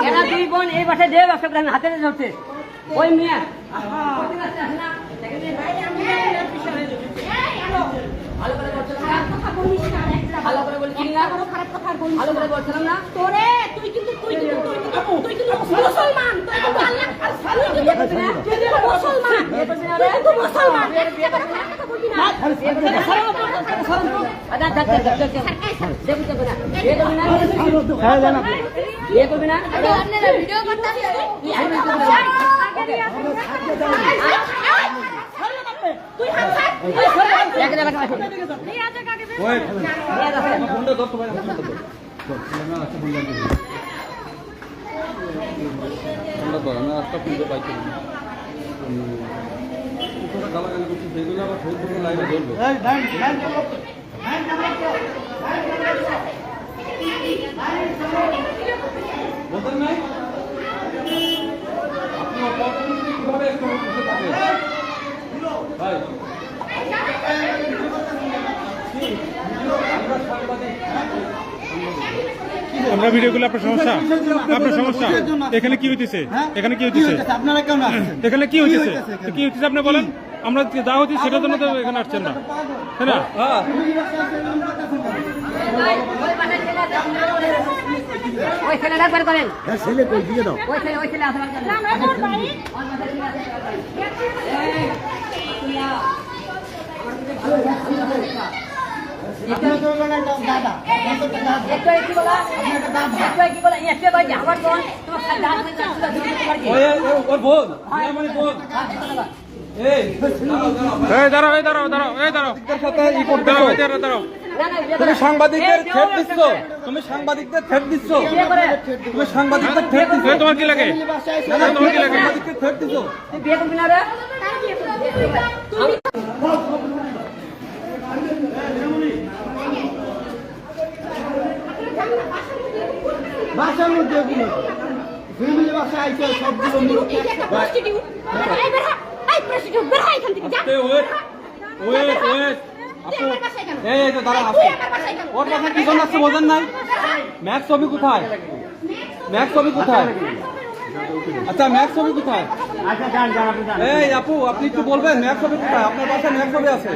এরা দুই বোন এই বাসায় দেব ব্যবসা করে হাতে ধরছে ওই মেয়ে ভালো করে বলছিলাম না খারাপ কথা ভালো করে বলছিলাম না তোরে তুই কিন্তু মুসলমান তুই কিন্তু আল্লাহ মুসলমান মুসলমান ভিডিও করতে তুই গালাগালি করছি সেগুলো আবার ফেসবুকে লাইভে ধরবে বলতেন নাই আপনি অপরচুনিটি কিভাবে এক্সপ্লোর করতে থাকেন ভাই আমরা ভিডিওগুলো আপনার সমস্যা এখানে কি হইতেছে এখানে কি হইতেছে আপনারা কেন আসছেন এখানে কি হইতেছে কি হইতেছে আপনি বলেন আমরা যা হচ্ছে সেটার জন্য তো এখানে আসছেন না তাই না ওই ছেলে ডাকবার করেন ছেলে কই দিয়ে দাও ওই ছেলে আসবার করেন তুমি সাংবাদিকদের থ্রেট দিচ্ছ তুমি সাংবাদিকদের থ্রেট দিচ্ছ তুমি সাংবাদিকদের থ্রেট দিচ্ছ তোমার কি লাগে তোমার কি লাগে সাংবাদিকদের থ্রেট দিচ্ছ বিয়ে করবি না রে বাসার মধ্যে ফ্যামিলি বাসা আইছে সবগুলো এই তো দাঁড়া আসছে ওর বাসা কি জন্য আসছে বোঝেন নাই ম্যাক্স ছবি কোথায় ম্যাক্স ছবি কোথায় আচ্ছা ম্যাক্স ছবি কোথায় এই আপু আপনি একটু বলবেন ম্যাক্স ছবি কোথায় আপনার বাসায় ম্যাক্স ছবি আছে